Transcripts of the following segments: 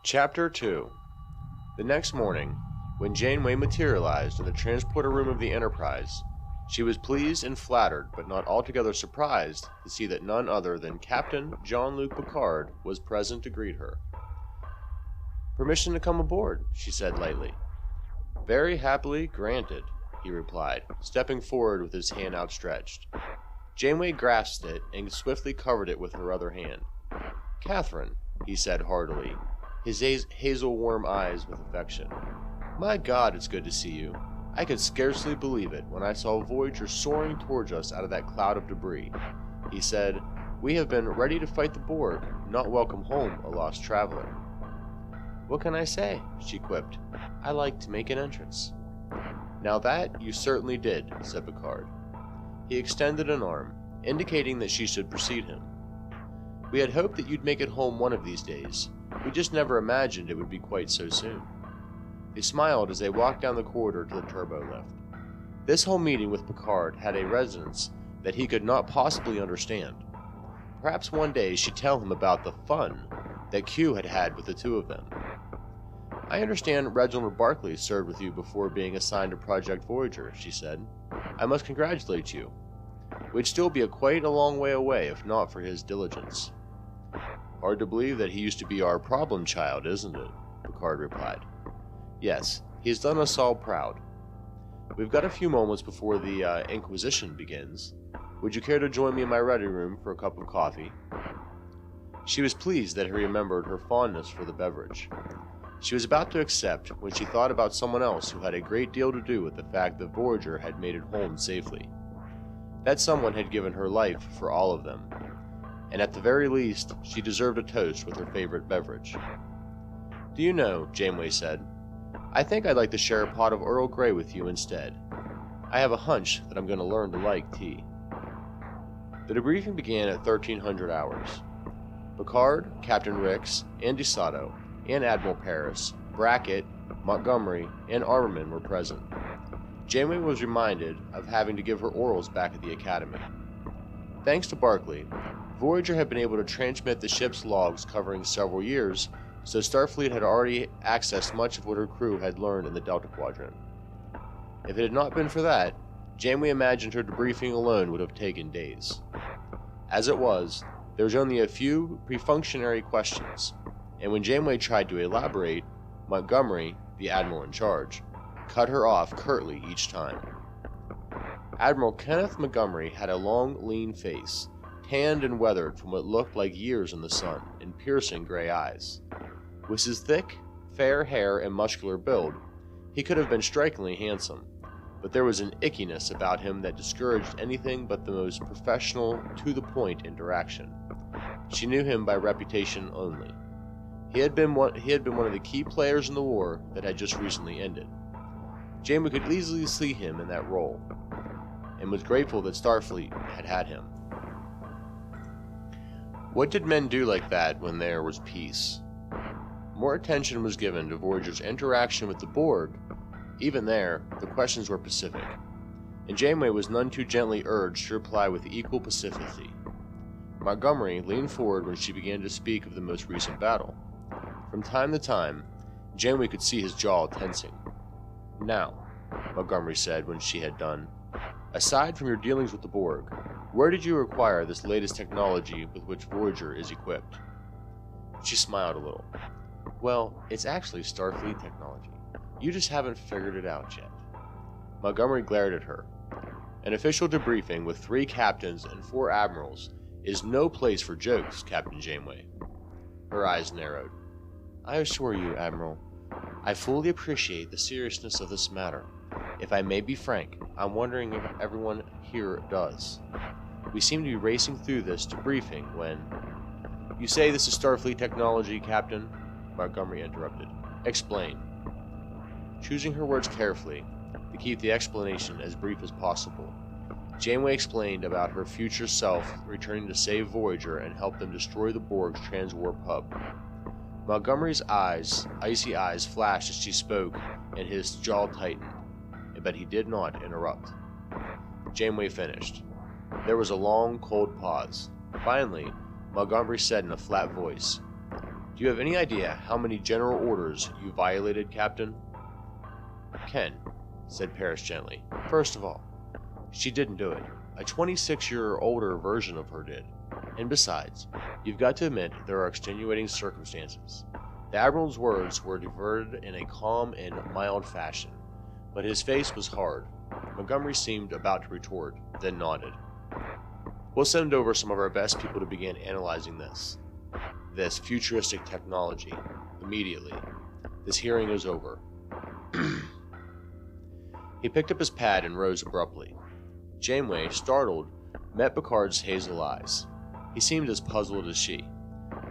Chapter 2. The next morning, when Janeway materialized in the transporter room of the Enterprise, she was pleased and flattered, but not altogether surprised, to see that none other than Captain Jean-Luc Picard was present to greet her. "Permission to come aboard," she said lightly. "Very happily granted," he replied, stepping forward with his hand outstretched. Janeway grasped it and swiftly covered it with her other hand. "Catherine," he said heartily, his hazel warm eyes with affection. "My God, it's good to see you. I could scarcely believe it when I saw Voyager soaring towards us out of that cloud of debris." He said, "We have been ready to fight the Borg, not welcome home a lost traveler." "What can I say?" she quipped. "I like to make an entrance." "Now that you certainly did," said Picard. He extended an arm, indicating that she should precede him. "We had hoped that you'd make it home one of these days. We just never imagined it would be quite so soon." He smiled as they walked down the corridor to the turbo lift. This whole meeting with Picard had a resonance that he could not possibly understand. Perhaps one day she'd tell him about the fun that Q had had with the two of them. "I understand Reginald Barclay served with you before being assigned to Project Voyager," she said. "I must congratulate you. We'd still be quite a long way away if not for his diligence." "Hard to believe that he used to be our problem child, isn't it?" Picard replied. "Yes, he's done us all proud. We've got a few moments before the Inquisition begins. Would you care to join me in my ready room for a cup of coffee?" She was pleased that he remembered her fondness for the beverage. She was about to accept when she thought about someone else who had a great deal to do with the fact that Voyager had made it home safely. That someone had given her life for all of them, and at the very least, she deserved a toast with her favorite beverage. "Do you know," Janeway said, "I think I'd like to share a pot of Earl Grey with you instead. I have a hunch that I'm going to learn to like tea." The debriefing began at 1300 hours. Picard, Captain Ricks, Andy Sato, and Admiral Paris, Brackett, Montgomery, and Armorman were present. Janeway was reminded of having to give her orals back at the Academy. Thanks to Barclay, Voyager had been able to transmit the ship's logs covering several years, so Starfleet had already accessed much of what her crew had learned in the Delta Quadrant. If it had not been for that, Janeway imagined her debriefing alone would have taken days. As it was, there was only a few perfunctory questions, and when Janeway tried to elaborate, Montgomery, the admiral in charge, cut her off curtly each time. Admiral Kenneth Montgomery had a long, lean face, tanned and weathered from what looked like years in the sun, and piercing gray eyes. With his thick, fair hair and muscular build, he could have been strikingly handsome, but there was an ickiness about him that discouraged anything but the most professional, to-the-point interaction. She knew him by reputation only. He had been one of the key players in the war that had just recently ended. Janeway could easily see him in that role, and was grateful that Starfleet had had him. What did men do like that when there was peace? More attention was given to Voyager's interaction with the Borg. Even there, the questions were pacific, and Janeway was none too gently urged to reply with equal pacificity. Montgomery leaned forward when she began to speak of the most recent battle. From time to time, Janeway could see his jaw tensing. "Now," Montgomery said when she had done, "aside from your dealings with the Borg, where did you acquire this latest technology with which Voyager is equipped?" She smiled a little. "Well, it's actually Starfleet technology. You just haven't figured it out yet." Montgomery glared at her. "An official debriefing with 3 captains and 4 admirals is no place for jokes, Captain Janeway." Her eyes narrowed. "I assure you, Admiral, I fully appreciate the seriousness of this matter. If I may be frank, I'm wondering if everyone here does. We seem to be racing through this debriefing when—" "You say this is Starfleet technology, Captain?" Montgomery interrupted. "Explain." Choosing her words carefully, to keep the explanation as brief as possible, Janeway explained about her future self returning to save Voyager and help them destroy the Borg's transwarp hub. Montgomery's icy eyes flashed as she spoke, and his jaw tightened, but he did not interrupt. Janeway finished. There was a long, cold pause. Finally, Montgomery said in a flat voice, Do you have any idea how many general orders you violated, Captain? Ken, said Paris gently, first of all, she didn't do it. A 26-year-older version of her did. And besides, you've got to admit there are extenuating circumstances. The Admiral's words were diverted in a calm and mild fashion, but his face was hard. Montgomery seemed about to retort, then nodded. We'll send over some of our best people to begin analyzing this futuristic technology, immediately. This hearing is over. He picked up his pad and rose abruptly. Janeway, startled, met Picard's hazel eyes. He seemed as puzzled as she.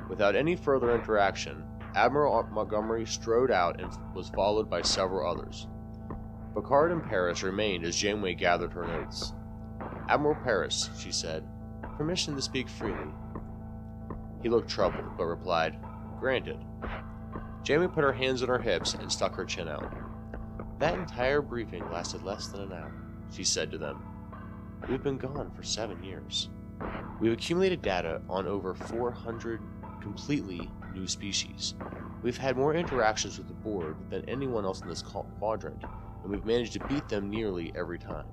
Without any further interaction, Admiral Montgomery strode out and was followed by several others. Picard and Paris remained as Janeway gathered her notes. Admiral Paris, she said, permission to speak freely. He looked troubled, but replied, granted. Janeway put her hands on her hips and stuck her chin out. That entire briefing lasted less than an hour, she said to them. We've been gone for 7 years. We've accumulated data on over 400 completely new species. We've had more interactions with the board than anyone else in this quadrant, and we've managed to beat them nearly every time.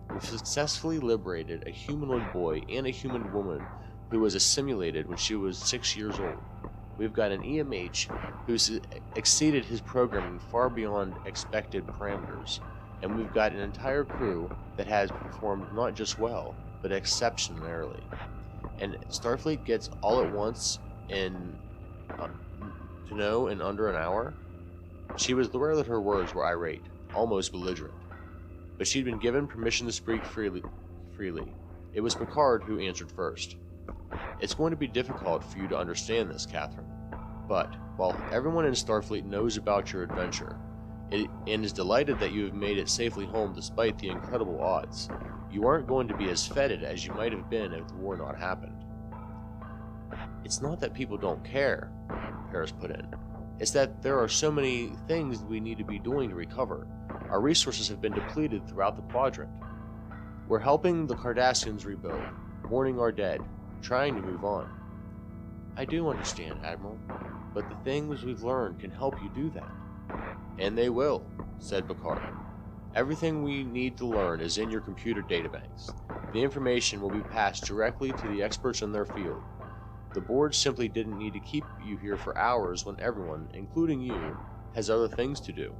We've successfully liberated a humanoid boy and a human woman who was assimilated when she was 6 years old. We've got an EMH who's exceeded his programming far beyond expected parameters, and we've got an entire crew that has performed not just well, but exceptionally. And Starfleet gets all at once to know in under an hour? She was aware that her words were irate, almost belligerent, but she'd been given permission to speak freely. It was Picard who answered first. It's going to be difficult for you to understand this, Catherine, but while everyone in Starfleet knows about your adventure, and is delighted that you have made it safely home despite the incredible odds, you aren't going to be as feted as you might have been if the war not happened. It's not that people don't care, Paris put in. It's that there are so many things we need to be doing to recover. Our resources have been depleted throughout the quadrant. We're helping the Cardassians rebuild, mourning our dead, trying to move on. I do understand, Admiral, but the things we've learned can help you do that. And they will, said Picard. Everything we need to learn is in your computer databanks. The information will be passed directly to the experts in their field. The board simply didn't need to keep you here for hours when everyone, including you, has other things to do.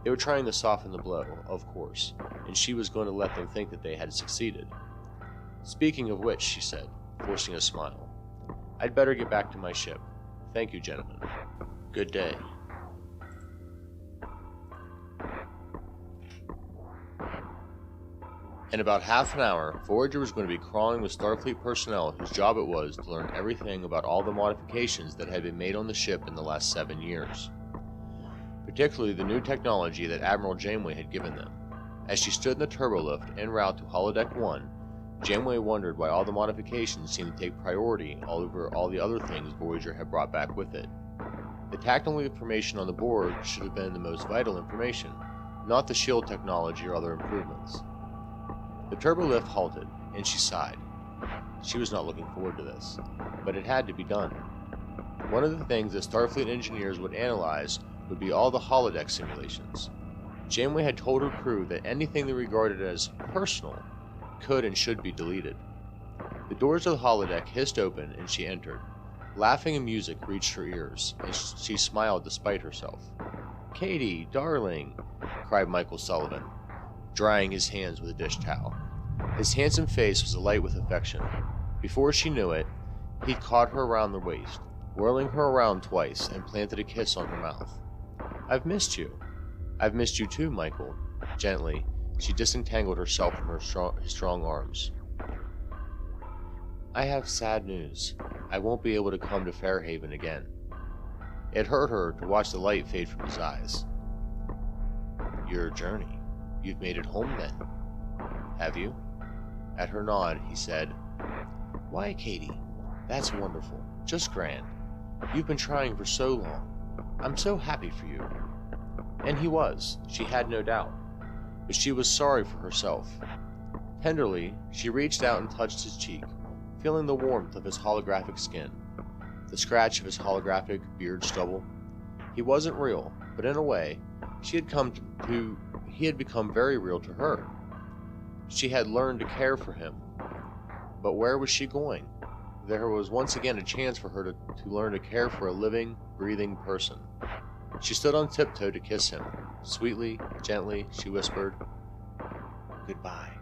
They were trying to soften the blow, of course, and she was going to let them think that they had succeeded. Speaking of which, she said, forcing a smile, I'd better get back to my ship. Thank you, gentlemen. Good day. In about half an hour, Voyager was going to be crawling with Starfleet personnel whose job it was to learn everything about all the modifications that had been made on the ship in the last 7 years. Particularly the new technology that Admiral Janeway had given them. As she stood in the turbolift en route to Holodeck 1, Janeway wondered why all the modifications seemed to take priority over all the other things Voyager had brought back with it. The tactical information on the board should have been the most vital information, not the shield technology or other improvements. The turbolift halted, and she sighed. She was not looking forward to this, but it had to be done. One of the things that Starfleet engineers would analyze would be all the holodeck simulations. Janeway had told her crew that anything they regarded as personal could and should be deleted. The doors of the holodeck hissed open, and she entered. Laughing and music reached her ears, and she smiled despite herself. "Katie, darling," cried Michael Sullivan, drying his hands with a dish towel. His handsome face was alight with affection. Before she knew it, he'd caught her around the waist, whirling her around twice, and planted a kiss on her mouth. "I've missed you." "I've missed you too, Michael." Gently, she disentangled herself from his strong arms. "I have sad news. I won't be able to come to Fairhaven again." It hurt her to watch the light fade from his eyes. "Your journey. You've made it home then, have you?" At her nod, he said, "Why, Katie, that's wonderful. Just grand. You've been trying for so long. I'm so happy for you." And he was, she had no doubt. But she was sorry for herself. Tenderly, she reached out and touched his cheek, feeling the warmth of his holographic skin. the scratch of his holographic beard stubble. He wasn't real, but in a way, he had become very real to her. She had learned to care for him. But where was she going? There was once again a chance for her to learn to care for a living, breathing person. She stood on tiptoe to kiss him. Sweetly, gently, she whispered, "Goodbye,"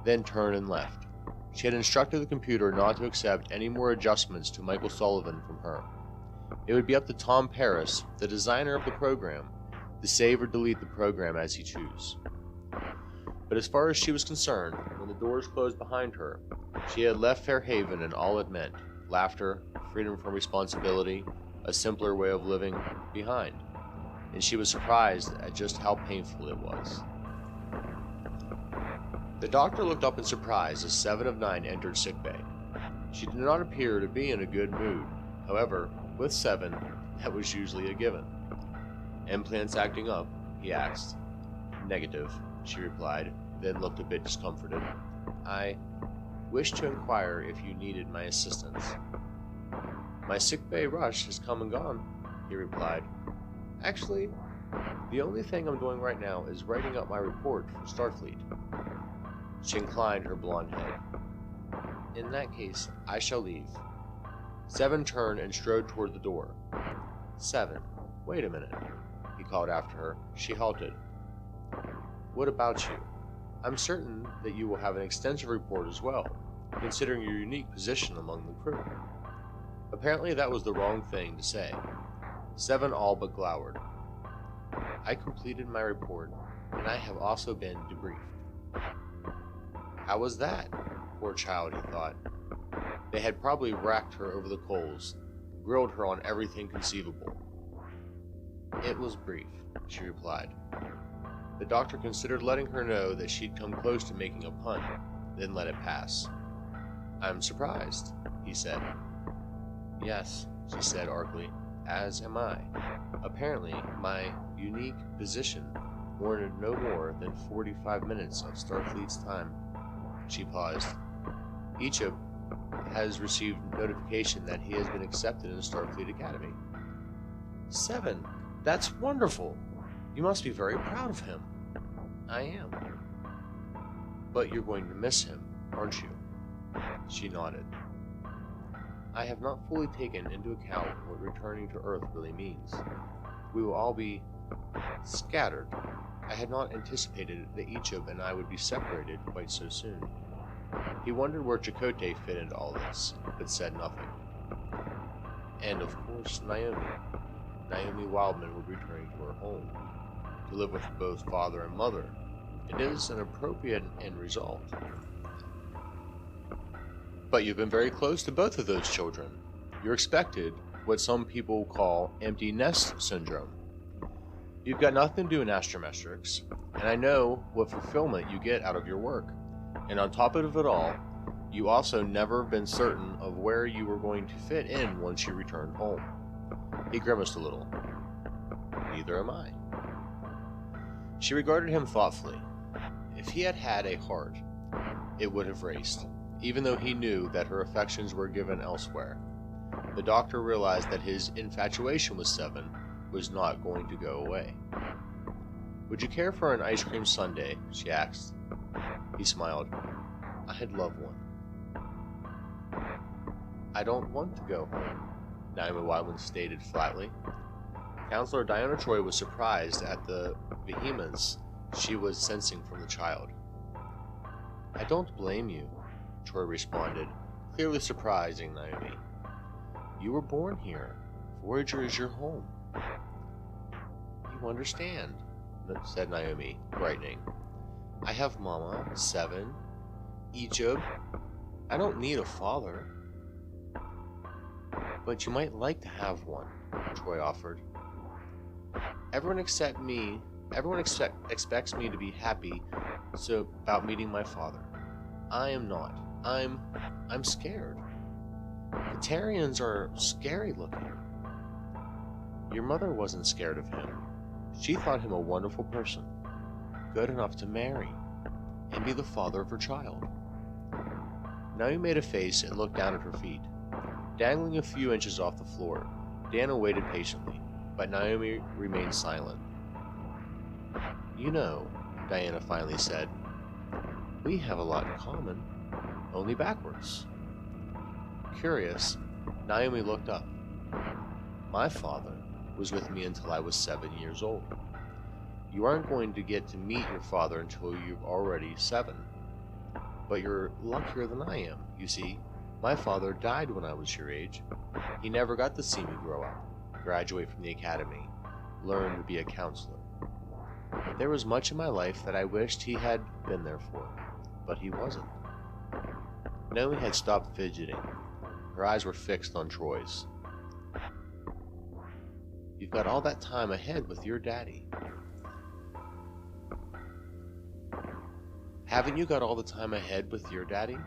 then turned and left. She had instructed the computer not to accept any more adjustments to Michael Sullivan from her. It would be up to Tom Paris, the designer of the program, to save or delete the program as he chose. But as far as she was concerned, when the doors closed behind her, she had left Fairhaven and all it meant, laughter, freedom from responsibility, a simpler way of living, behind. And she was surprised at just how painful it was. The doctor looked up in surprise as 7 of 9 entered sickbay. She did not appear to be in a good mood. However, with 7, that was usually a given. "Implants acting up?" he asked. "Negative," she replied, then looked a bit discomforted. "I wish to inquire if you needed my assistance." "My sickbay rush has come and gone," he replied. "Actually, the only thing I'm doing right now is writing up my report for Starfleet." She inclined her blonde head. "In that case, I shall leave." 7 turned and strode toward the door. "7, wait a minute," he called after her. She halted. "What about you? I'm certain that you will have an extensive report as well, considering your unique position among the crew." Apparently that was the wrong thing to say. 7 all but glowered. "I completed my report, and I have also been debriefed." How was that? Poor child, he thought. They had probably racked her over the coals, grilled her on everything conceivable. "It was brief," she replied. The doctor considered letting her know that she'd come close to making a pun, then let it pass. "I'm surprised," he said. "Yes," she said archly, "as am I. Apparently, my unique position warranted no more than 45 minutes of Starfleet's time." She paused. "Ichab has received notification that he has been accepted in the Starfleet Academy." 7, that's wonderful! You must be very proud of him." "I am." "But you're going to miss him, aren't you?" She nodded. "I have not fully taken into account what returning to Earth really means. We will all be scattered. I had not anticipated that Ichab and I would be separated quite so soon." He wondered where Chakotay fit into all this, but said nothing. "And of course, Naomi Wildman will be returning to her home, to live with both father and mother. It is an appropriate end result." "But you've been very close to both of those children. You're expected what some people call empty nest syndrome. You've got nothing to do in astrometrics, and I know what fulfillment you get out of your work. And on top of it all, you also never been certain of where you were going to fit in once you returned home." He grimaced a little. "Neither am I." She regarded him thoughtfully. If he had had a heart, it would have raced, even though he knew that her affections were given elsewhere. The doctor realized that his infatuation with 7 was not going to go away. "Would you care for an ice cream sundae?" she asked. He smiled. "I'd love one." "I don't want to go home," Naomi Wildman stated flatly. Counselor Diana Troy was surprised at the vehemence she was sensing from the child. "I don't blame you," Troy responded, clearly surprising Naomi. "You were born here. Voyager is your home." "You understand," said Naomi, brightening. "I have Mama, 7, Ichab. I don't need a father." "But you might like to have one," Troy offered. Everyone expects me to be happy about meeting my father. I am not. I'm scared. Katarians are scary looking." "Your mother wasn't scared of him. She thought him a wonderful person, good enough to marry, and be the father of her child." Naomi made a face and looked down at her feet. Dangling a few inches off the floor, Dana waited patiently, but Naomi remained silent. "You know," Diana finally said, "we have a lot in common, only backwards." Curious, Naomi looked up. "My father was with me until I was 7 years old. You aren't going to get to meet your father until you're already 7. But you're luckier than I am, you see. My father died when I was your age. He never got to see me grow up, graduate from the academy, learn to be a counselor. There was much in my life that I wished he had been there for, but he wasn't." Naomi had stopped fidgeting. Her eyes were fixed on Troy's. "You've got all that time ahead with your daddy." "Haven't you got all the time ahead with your daddy?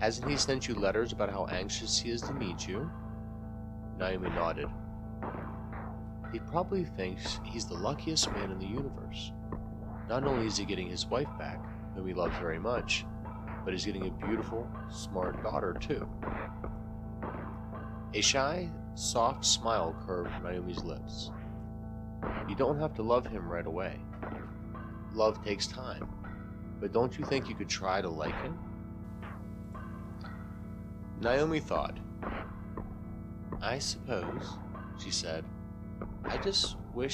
Hasn't he sent you letters about how anxious he is to meet you?" Naomi nodded. "He probably thinks he's the luckiest man in the universe. Not only is he getting his wife back, whom he loves very much, but he's getting a beautiful, smart daughter, too." A shy, soft smile curved Naomi's lips. "You don't have to love him right away. Love takes time, but don't you think you could try to like him?" Naomi thought. "I suppose," she said. "I just wish